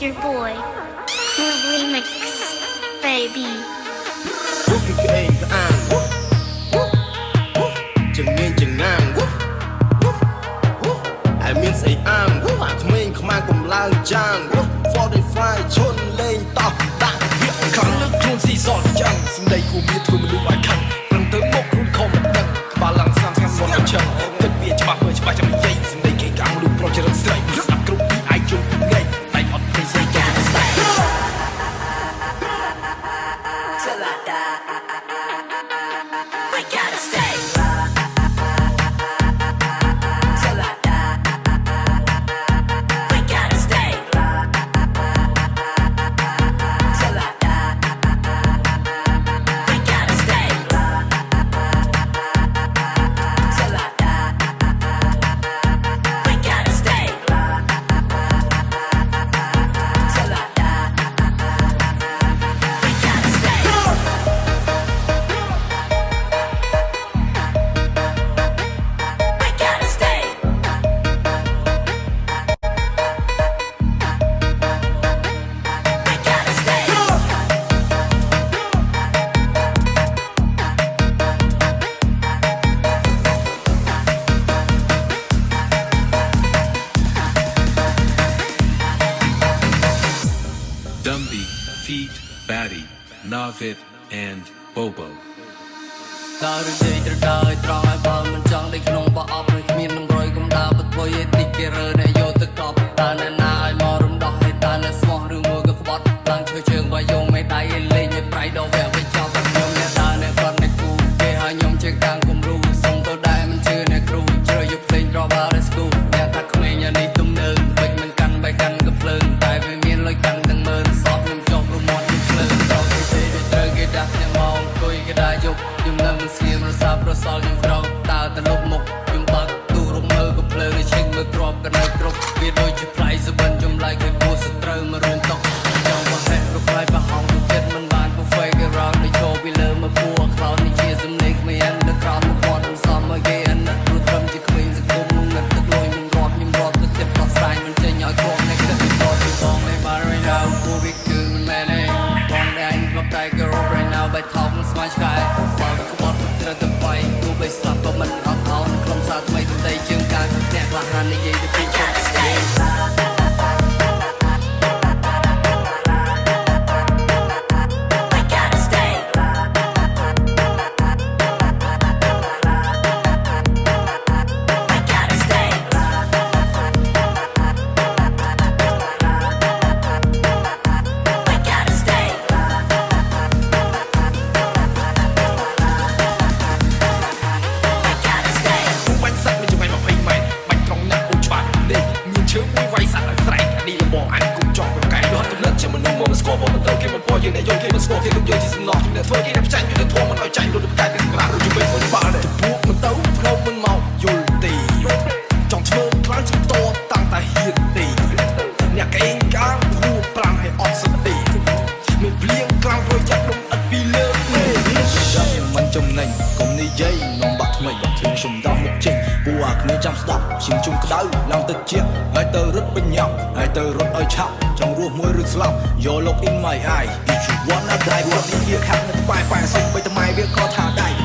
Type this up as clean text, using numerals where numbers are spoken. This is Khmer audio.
your boy, Move Remix, baby. ពីគេឯងទៅអានចឹងមានចឹងណាងហើយមានស្អីអានអាក្មេងខ្មាំងកំឡើងចាង45ឈុនលេងតោះដាក់វាខាងលើខ្លួនស៊ីសតចឹងសំដីគូមានធ្វើមនុស្សឲ្យខឹងប្រឹងទៅមកខ្លួនខំមិនដឹងក្បាលឡើងស្ងាត់ស្ងាត់មកអញ្ចឹងគិតវាច្បាស់មើលច្បាស់ចាំនិយាយសំដីគេកាំងមនុស្សប្រុសចរិតស្រីស្ដាប់គ្រប់ពីអាយជុំលេងតែអត់ព្រៃស្រីចូលស្ដាប់ Till I die, we gotta stay. Till I die, we gotta stay. Till I die, we gotta stay. Till I die, we gotta stay. Till I die, we gotta stay. We gotta stay. We gotta stay. Dumby, Feet, Batty, Navid, and Bobo. ដើរនិយាយត្រូវដើរឲ្យត្រង់ឲ្យបើមិនចង់ដេកក្នុងបោះអប់ហើយគ្មាននឹងរយកំដៅបធ្វើឲ្យតិចគេរើអ្នកយកទៅកប់តើអ្នកណាឲ្យមករំដោះឲ្យតើអ្នកស្មោះឬមួយក៏ក្បត់ឡើងឈើជើងបើយកមេដៃឲ្យលេងឲ្យប្រៃដល់វែកវិញចោលតែខ្ញុំអ្នកដើរអ្នកគាត់អ្នកគូគេឲ្យខ្ញុំជាកាំងគំរូសុំទៅដែរមិនជឿអ្នកគ្រូជ្រើយកភ្លេង drop out of school អ្នកថាក្មេងអានេះទំនើងពេញមិនកាន់បែកកាន់ក៏ភ្លើងតែវាមានលុយកាន់ទាំងមើលសອບខ្ញុំចោលរមាត់ភ្លើងដល់គេទេត្រូវគេដាក់ខ្ញុំមកអង្គុយគេដែរយកខ្ញុំនៅមិនស្ងៀមរសាប្រសល់ខ្ញុំក្រោកដើរទៅលុបមុខខ្ញុំបើកទូរំមើក៏ភ្លើងឈិញមើលក្របក៏នៅគ្រប់វាដូចជាផ្លៃសបិនចំឡាយគេពូសត្រូវមករួមតុកចង់មកហេតុរកផ្លៃប្រហោងទៅចិត្តមិនបានពូហ្វេគេរោនដូចចូលពីលើមកពួរខ្លោននេះជាសំឡេងគ្មាននៅក្រោមមកមាត់សំមកគេអាណិតព្រោះត្រឹមជាក្មេងសង្គមងឹតទឹកលុយមិនរាប់ខ្ញុំរាប់ទៅចិត្តដោះស្រាយមិនចេញឲ្យគ្រប់នៃគិតពីបត់ពីបងនៃបារីរ៉ាពូវាគឺមិនមែនទេបងដែរមកតែក៏រក right now បែកថោកមិនស្មាឆ្កែបើក្បត់ត្រូវទៅបាយគូបីស្លាប់ក៏មិនអត់អោនក្រុមសារថ្មីទៅតែជើងកាយអ្នកខ្លះហាននិយាយទៅពីចុះ Stay. We gotta stay. We gotta stay. We gotta stay. We gotta stay. បាញ់សឹកមានចង្វាយ20ម៉ែត្របាញ់ត្រង់ណាស់អូច្បាស់នេះមានឈើមួយវាយសัตว์ឲ្យស្រែកនេះលបងអាចគុំចង់ប្រកែកយកទំនិញជាមនុស្សមកស្គាល់មកមិនត្រូវគេមិនពោយើងអ្នកយកគេមិនស្គាល់គេនឹងយកជាសំណោះជំនឿធ្វើគេអ្នកផ្ចាញ់យុទ្ធធម៌មិនឲ្យចាញ់រត់ប្រកែកទៅសម្រាប់ជួយវិញមិនបានពួកមិនទៅផ្លូវមិនមកយល់ទេចង់ធ្វើខ្លាំងជាតតាំងតែហ៊ានទេអ្នកកេងកាងហួប្រាំងឲ្យអត់សតិមានភ្លៀងខ្លាំងព្រោះចាក់ដុំឥតពីលើមេខ្ញុំមិនចំណេញកុំនិយាយនំបាក់ថ្មីបាក់ខ្ញុំខ្ញុំដល់មុខចេញពួកអាគ្នាចាំស្ដាប់ឈាមជុំក្តៅឡើងទៅជាតិហើយទៅរត់បញ្ញាប់ហើយទៅរត់ឲ្យឆាប់ចង់រស់មួយឬស្លាប់យកលោក in my eye if you wanna die គាត់នេះវាខាត់នៅក្បែរប៉ែសុំបីថ្មវាក៏ថាដៃ